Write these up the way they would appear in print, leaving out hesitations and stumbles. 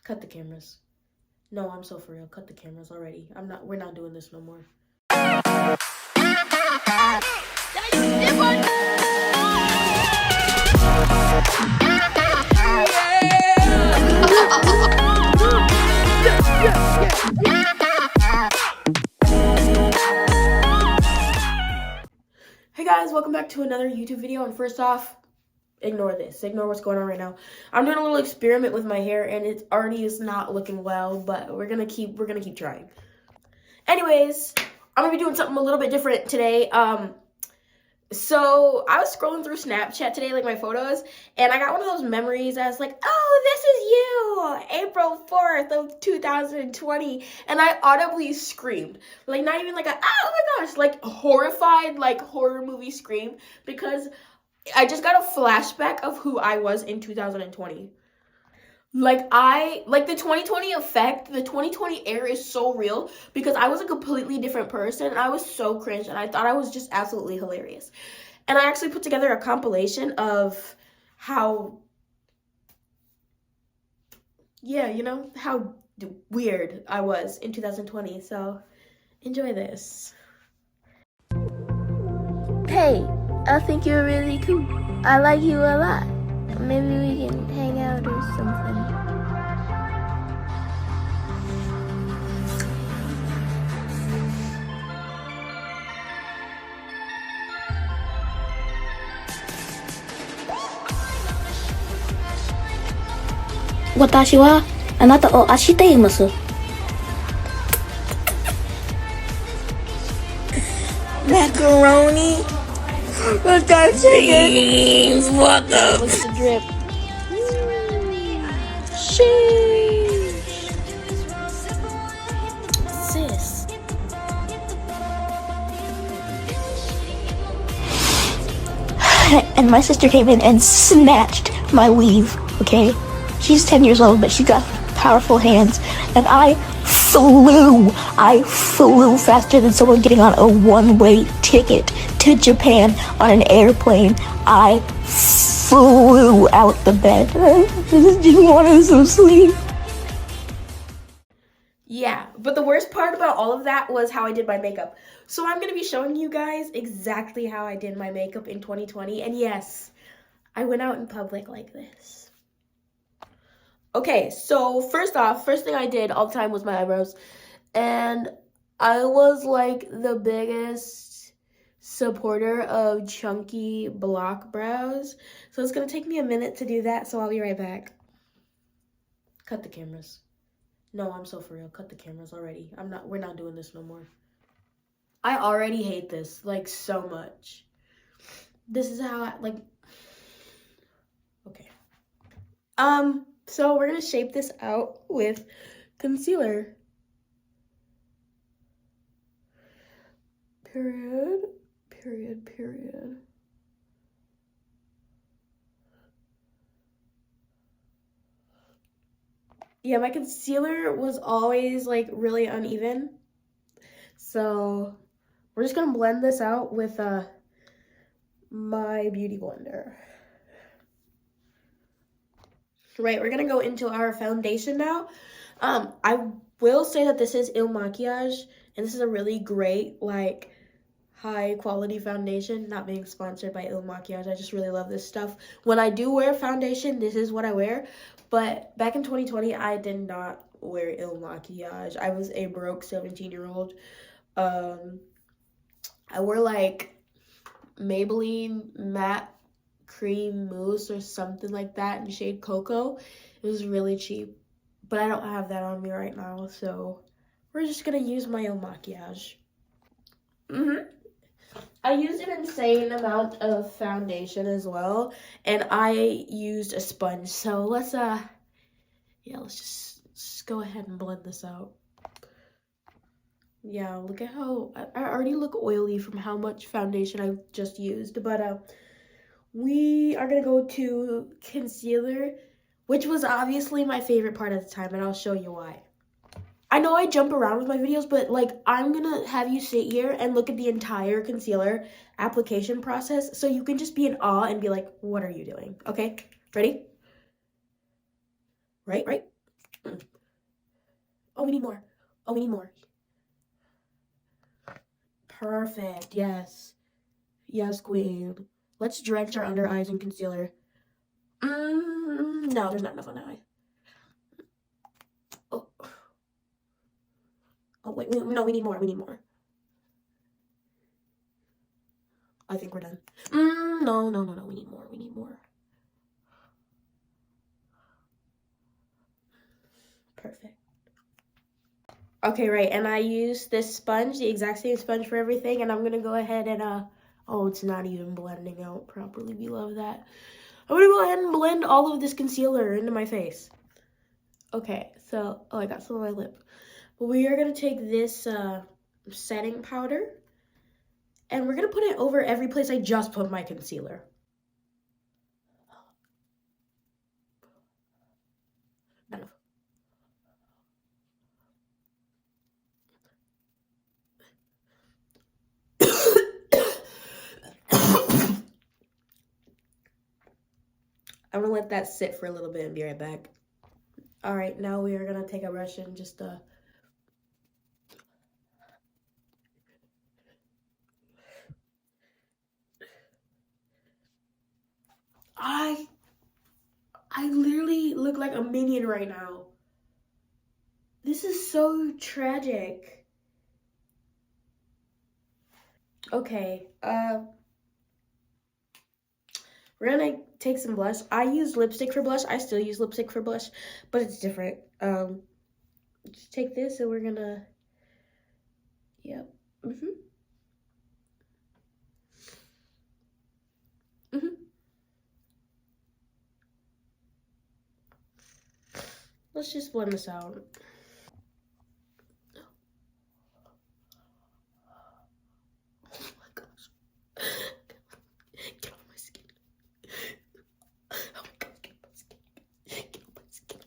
Cut the cameras. No, I'm so for real. Cut the cameras already. We're not doing this no more. Hey guys, welcome back to another YouTube video. And first off, ignore this. Ignore what's going on right now. I'm doing a little experiment with my hair, and it already is not looking well, but we're gonna keep trying. Anyways, I'm gonna be doing something a little bit different today. So I was scrolling through Snapchat today, like my photos, and I got one of those memories. I was like, oh, this is you, April 4th of 2020. And I audibly screamed. Like, not even like a, oh my gosh, like horrified, like horror movie scream, because I just got a flashback of who I was in 2020. Like the 2020 effect, the 2020 air is so real because I was a completely different person and I was so cringe and I thought I was just absolutely hilarious. And I actually put together a compilation of how, how weird I was in 2020. So enjoy this. Hey, I think you're really cool. I like you a lot. Maybe we can hang out or something. Watashi wa anata o ashite imasu. Macaroni. What's that chicken? What the? What's the drip? Sheesh. Sis. And my sister came in and snatched my weave, okay? She's 10 years old, but she's got powerful hands. And I flew faster than someone getting on a one-way ticket to Japan on an airplane. I flew out the bed. I just didn't want to sleep. Yeah, but the worst part about all of that was how I did my makeup. So I'm going to be showing you guys exactly how I did my makeup in 2020. And yes, I went out in public like this. Okay, so first thing I did all the time was my eyebrows. And I was like the biggest supporter of chunky block brows. So it's going to take me a minute to do that, so I'll be right back. Cut the cameras. No, I'm so for real. Cut the cameras already. We're not doing this no more. I already hate this, like, so much. This is how okay. So we're gonna shape this out with concealer. Period. Yeah, my concealer was always like really uneven. So we're just gonna blend this out with my beauty blender. Right, we're gonna go into our foundation now. I will say that this is Il Makiage, and this is a really great, like, high quality foundation. Not being sponsored by Il Makiage, I just really love this stuff. When I do wear foundation, this is what I wear. But back in 2020, I did not wear Il Makiage. I was a broke 17-year-old. I wore like Maybelline matte cream mousse or something like that in shade Cocoa. It was really cheap, but I don't have that on me right now, so we're just gonna use my Il Makiage. I used an insane amount of foundation as well, and I used a sponge. So let's just go ahead and blend this out. Yeah, look at how I already look oily from how much foundation I just used. But we are gonna go to concealer, which was obviously my favorite part of the time, and I'll show you why. I know I jump around with my videos, but like I'm gonna have you sit here and look at the entire concealer application process so you can just be in awe and be like, what are you doing? Okay, ready? Right. Oh, we need more. Oh, we need more. Perfect. Yes. Yes, queen. Let's drench our under eyes in concealer. No, there's not enough on the eye. Oh. Oh, wait. No, we need more. We need more. I think we're done. No. We need more. We need more. Perfect. Okay, right. And I use this sponge, the exact same sponge for everything. And I'm going to go ahead and, oh, it's not even blending out properly. We love that. I'm going to go ahead and blend all of this concealer into my face. Okay, so, oh, I got some on my lip. But we are going to take this setting powder. And we're going to put it over every place I just put my concealer. Enough. I'm gonna let that sit for a little bit and be right back. All right, now we are gonna take a brush and just I literally look like a minion right now. This is so tragic. Okay, we're gonna take some blush. I use lipstick for blush. I still use lipstick for blush, but it's different. Just take this and we're gonna, yep. Let's just blend this out. Oh my gosh. Get on my skin. Oh my gosh, get on my skin. Get on my skin.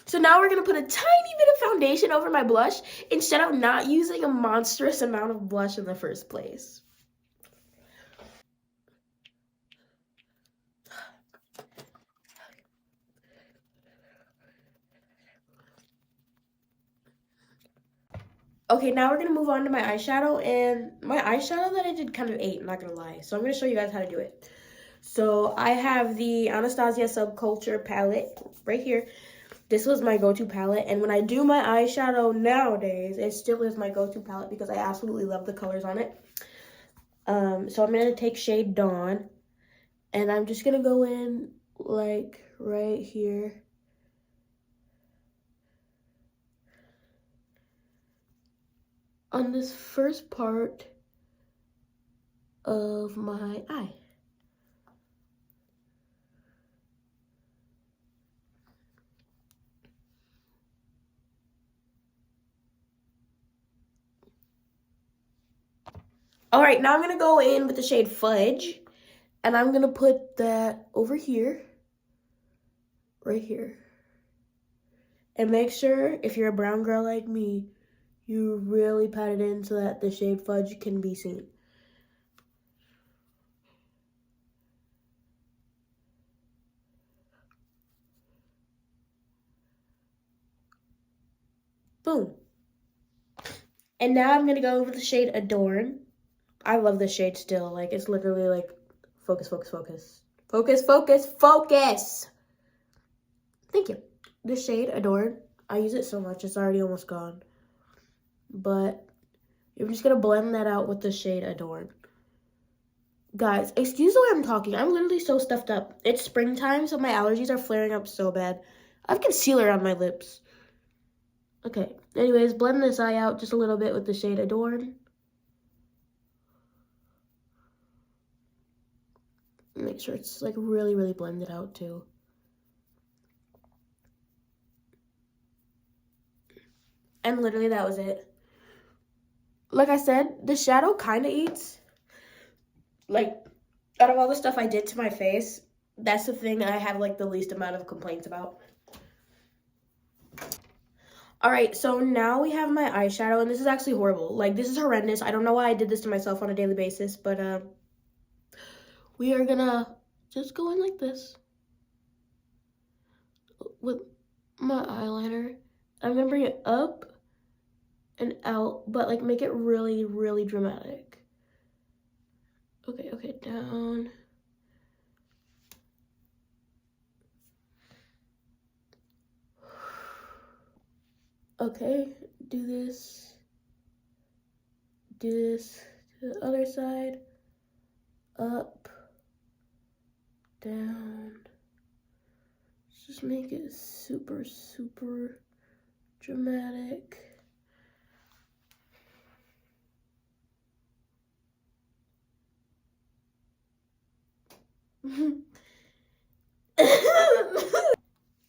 So now we're gonna put a tiny bit of foundation over my blush instead of not using a monstrous amount of blush in the first place. Okay, now we're gonna move on to my eyeshadow, and my eyeshadow that I did kind of ate, I'm not gonna lie. So I'm gonna show you guys how to do it. So I have the Anastasia Subculture palette right here. This was my go-to palette, and when I do my eyeshadow nowadays, it still is my go-to palette because I absolutely love the colors on it. So I'm gonna take shade Dawn, and I'm just gonna go in like right here. On this first part of my eye. All right, now I'm gonna go in with the shade Fudge, and I'm gonna put that over here, right here. And make sure, if you're a brown girl like me, you really pat it in so that the shade Fudge can be seen. Boom. And now I'm gonna go over the shade Adorn. I love this shade still. Like, it's literally like, focus, focus, focus. Focus, focus, focus! Thank you. This shade Adorn, I use it so much, it's already almost gone. But you're just gonna blend that out with the shade Adorn. Guys, excuse the way I'm talking. I'm literally so stuffed up. It's springtime, so my allergies are flaring up so bad. I have concealer on my lips. Okay, anyways, blend this eye out just a little bit with the shade Adorn. Make sure it's like really, really blended out too. And literally that was it. Like I said, the shadow kind of eats. Like, out of all the stuff I did to my face, that's the thing I have like the least amount of complaints about. All right, so now we have my eyeshadow, and this is actually horrible. Like, this is horrendous. I don't know why I did this to myself on a daily basis, but we are gonna just go in like this. with my eyeliner. I'm gonna bring it up and out, but like make it really, really dramatic. Okay, down. Okay, do this to the other side, up, down. Just make it super, super dramatic.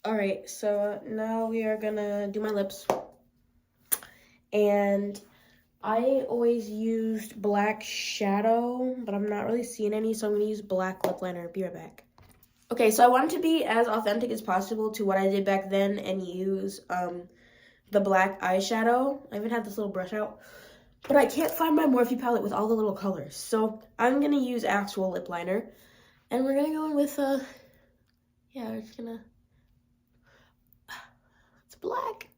Alright, so now we are gonna do my lips. And I always used black shadow, but I'm not really seeing any, so I'm gonna use black lip liner. Be right back. Okay, so I wanted to be as authentic as possible to what I did back then and use the black eyeshadow. I even have this little brush out, but I can't find my Morphe palette with all the little colors. So I'm gonna use actual lip liner, and we're gonna go in with yeah, we're just gonna. It's black.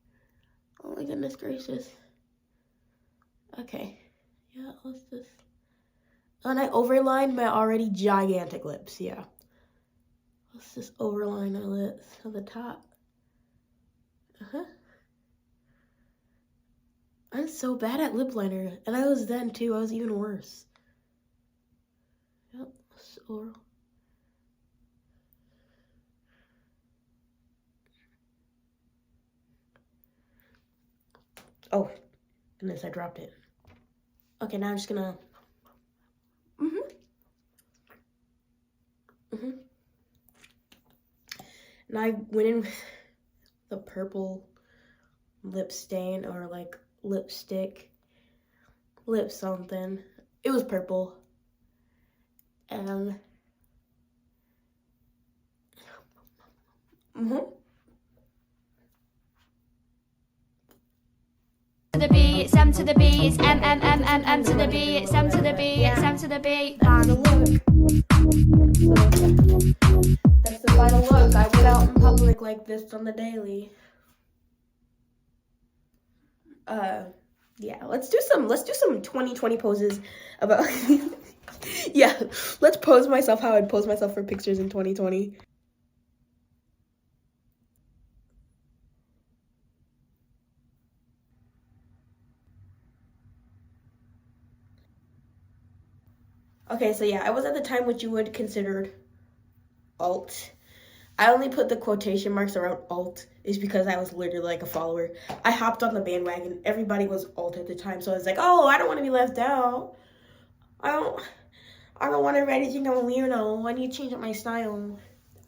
Oh my goodness gracious. Okay, yeah, let's just. And I overlined my already gigantic lips. Yeah. Let's just overline our lips on the top. I'm so bad at lip liner, and I was then too. I was even worse. Yep. So. Oh, goodness, I dropped it. Okay, now I'm just gonna. And I went in with the purple lip stain or like lipstick, lip something. It was purple. And to the B, it's M to the B, it's M M M M M to the B, it's M to the B, it's M to the B. That's the look. That's the final look. I went out in public like this on the daily. Yeah, let's do some 2020 poses about yeah, let's pose myself how I'd pose myself for pictures in 2020. Okay, so yeah, I was at the time what you would consider alt. I only put the quotation marks around alt is because I was literally like a follower. I hopped on the bandwagon. Everybody was alt at the time, so I was like, oh, I don't want to be left out. I don't want everybody to think I'm a weirdo. I need to change up my style.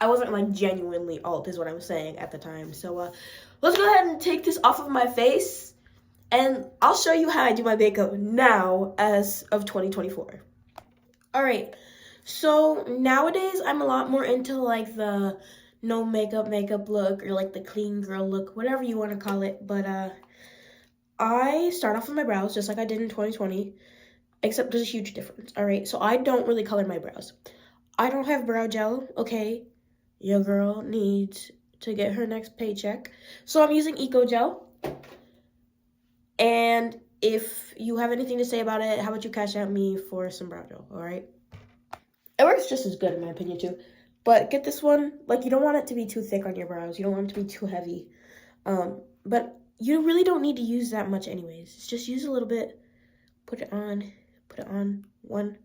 I wasn't like genuinely alt is what I was saying at the time. So let's go ahead and take this off of my face, and I'll show you how I do my makeup now as of 2024. All right, so nowadays I'm a lot more into like the no makeup look or like the clean girl look, whatever you want to call it. But I start off with my brows just like I did in 2020, except there's a huge difference. All right, so I don't really color my brows. I don't have brow gel, okay? Your girl needs to get her next paycheck. So I'm using Eco Gel. And if you have anything to say about it, how about you cash out me for some brow gel, all right? It works just as good in my opinion too. But get this one, like you don't want it to be too thick on your brows. You don't want it to be too heavy. But you really don't need to use that much anyways. Just use a little bit, put it on one,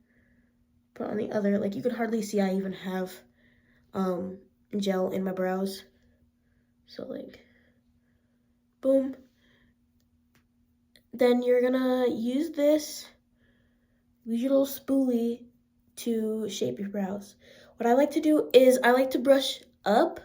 put it on the other. Like you could hardly see I even have gel in my brows. So like, boom. Then you're gonna use your little spoolie to shape your brows. What I like to do is I like to brush up,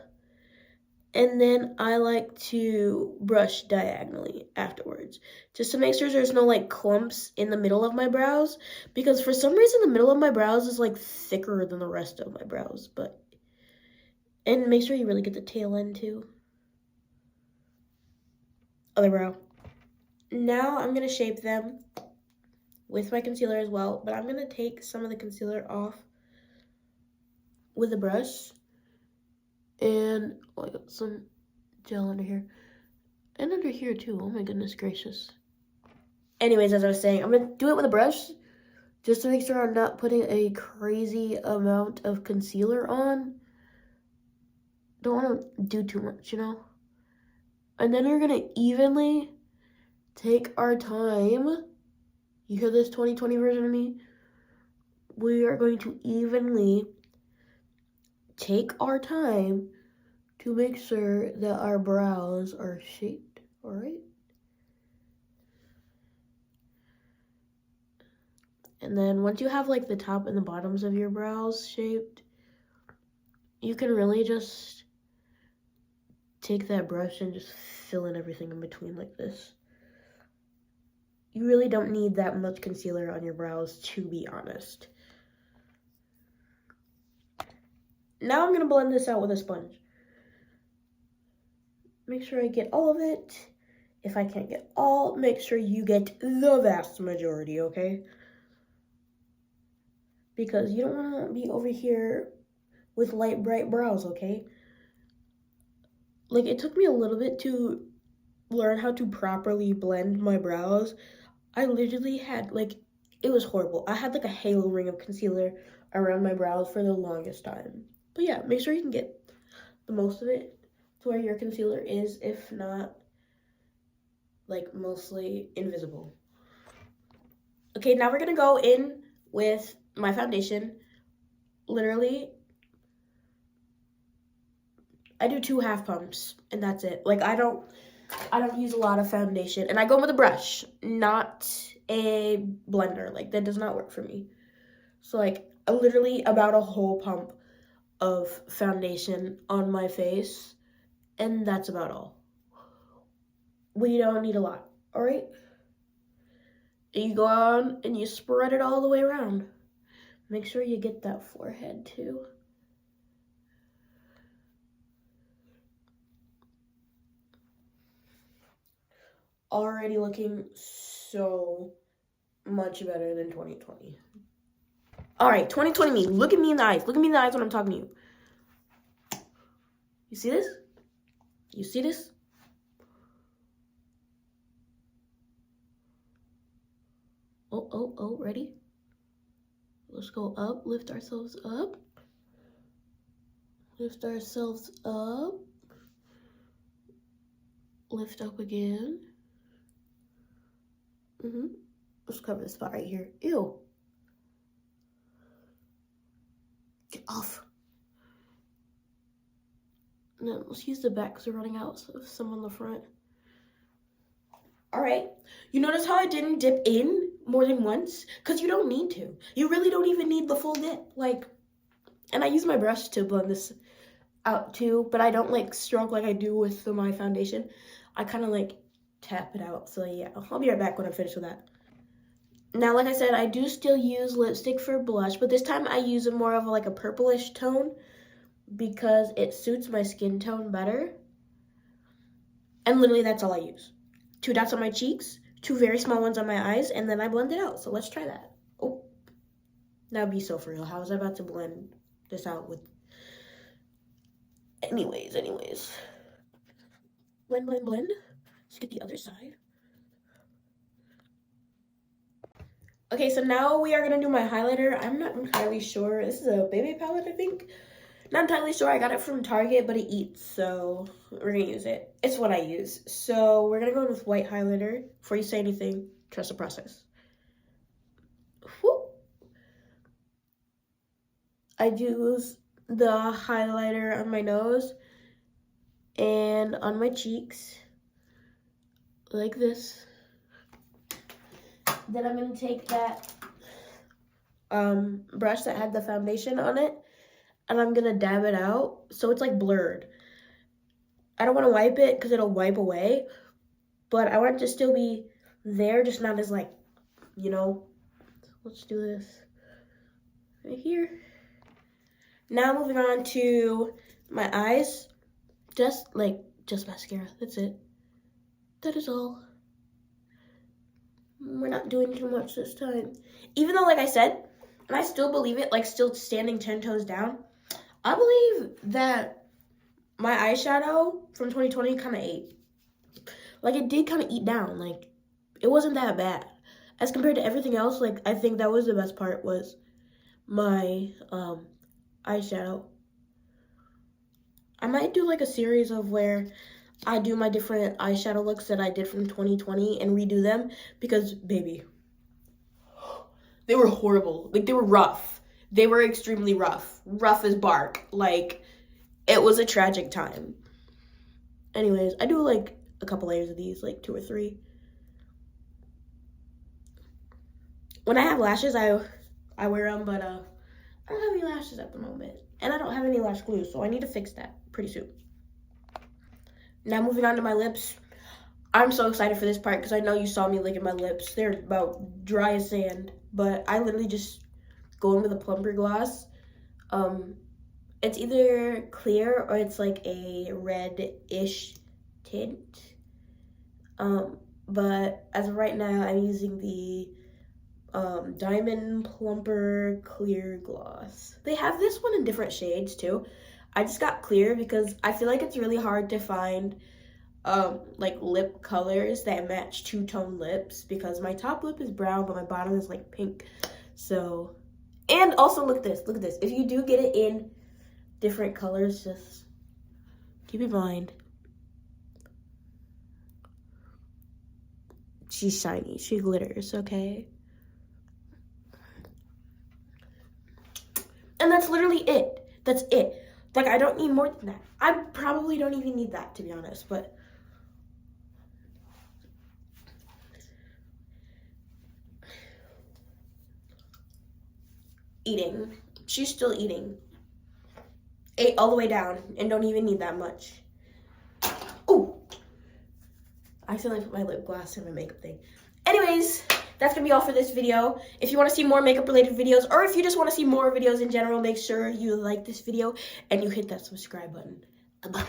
and then I like to brush diagonally afterwards, just to make sure there's no like clumps in the middle of my brows, because for some reason the middle of my brows is like thicker than the rest of my brows. And make sure you really get the tail end too. Other brow. Now I'm going to shape them with my concealer as well, but I'm going to take some of the concealer off with a brush. And I got some gel under here. And under here too. Oh my goodness gracious. Anyways, as I was saying, I'm going to do it with a brush just to make sure I'm not putting a crazy amount of concealer on. Don't want to do too much, you know? And then we're going to evenly take our time. You hear this 2020 version of me? We are going to evenly take our time to make sure that our brows are shaped, all right? And then once you have like the top and the bottoms of your brows shaped, you can really just take that brush and just fill in everything in between like this. You really don't need that much concealer on your brows, to be honest. Now I'm gonna blend this out with a sponge. Make sure I get all of it. If I can't get all, make sure you get the vast majority, okay? Because you don't want to be over here with light, bright brows, okay? Like, it took me a little bit to learn how to properly blend my brows. I literally had, like, it was horrible. I had, like, a halo ring of concealer around my brows for the longest time. But yeah, make sure you can get the most of it to where your concealer is, if not, like, mostly invisible. Okay, now we're gonna go in with my foundation. Literally, I do 2 half pumps, and that's it. Like, I don't use a lot of foundation, and I go with a brush, not a blender. Like, that does not work for me. So, like, literally about a whole pump of foundation on my face, and that's about all. We don't need a lot, all right? You go on and you spread it all the way around. Make sure you get that forehead too. Already looking so much better than 2020. All right, 2020 me. Look at me in the eyes. Look at me in the eyes when I'm talking to you. You see this? You see this? Oh, ready? Let's go up, lift ourselves up. Lift ourselves up. Lift up again. Let's cover this spot right here. Ew. Get off. And then let's use the back because we're running out of some on the front. All right. You notice how I didn't dip in more than once? Because you don't need to. You really don't even need the full dip. Like, and I use my brush to blend this out too, but I don't like stroke like I do with my foundation. I kind of like tap it out. So yeah, I'll be right back when I'm finished with that. Now, like I said, I do still use lipstick for blush, but this time I use more of like a purplish tone because it suits my skin tone better. And literally that's all I use. 2 dots on my cheeks, 2 very small ones on my eyes, and then I blend it out. So let's try that. Oh, that would be so for real. How was I about to blend this out with... Anyways. Blend. Let's get the other side. Okay, so now we are going to do my highlighter. I'm not entirely sure. This is a baby palette, I think. Not entirely sure. I got it from Target, but it eats, so we're going to use it. It's what I use. So we're going to go in with white highlighter. Before you say anything, trust the process. Whoop. I use the highlighter on my nose and on my cheeks, like this. Then I'm going to take that brush that had the foundation on it, and I'm going to dab it out so it's like blurred. I don't want to wipe it because it'll wipe away, but I want it to still be there, just not as like, you know. Let's do this right here. Now moving on to my eyes. Just mascara. That's it. That is all. We're not doing too much this time. Even though, like I said, and I still believe it, like still standing 10 toes down, I believe that my eyeshadow from 2020 kind of ate. Like, it did kind of eat down. Like, it wasn't that bad. As compared to everything else, like, I think that was the best part was my eyeshadow. I might do, like, a series of where I do my different eyeshadow looks that I did from 2020 and redo them because, baby, they were horrible. Like, they were rough. They were extremely rough. Rough as bark. Like, it was a tragic time. Anyways, I do, like, a couple layers of these, like 2 or 3. When I have lashes, I wear them, but I don't have any lashes at the moment. And I don't have any lash glue, so I need to fix that pretty soon. Now moving on to my lips. I'm so excited for this part because I know you saw me licking my lips. They're about dry as sand, but I literally just go in with a plumper gloss. It's either clear or it's like a red-ish tint. But as of right now, I'm using the Diamond Plumper Clear Gloss. They have this one in different shades too. I just got clear because I feel like it's really hard to find like lip colors that match two-tone lips because my top lip is brown but my bottom is like pink. So, and also look at this. If you do get it in different colors, just keep in mind she's shiny, she glitters, okay? And that's literally it. That's it. Like, I don't need more than that. I probably don't even need that, to be honest, but eating. She's still eating. Ate all the way down and don't even need that much. Ooh. I accidentally put my lip gloss in my makeup thing. Anyways, that's gonna be all for this video. If you want to see more makeup related videos or if you just want to see more videos in general, make sure you like this video and you hit that subscribe button. Bye.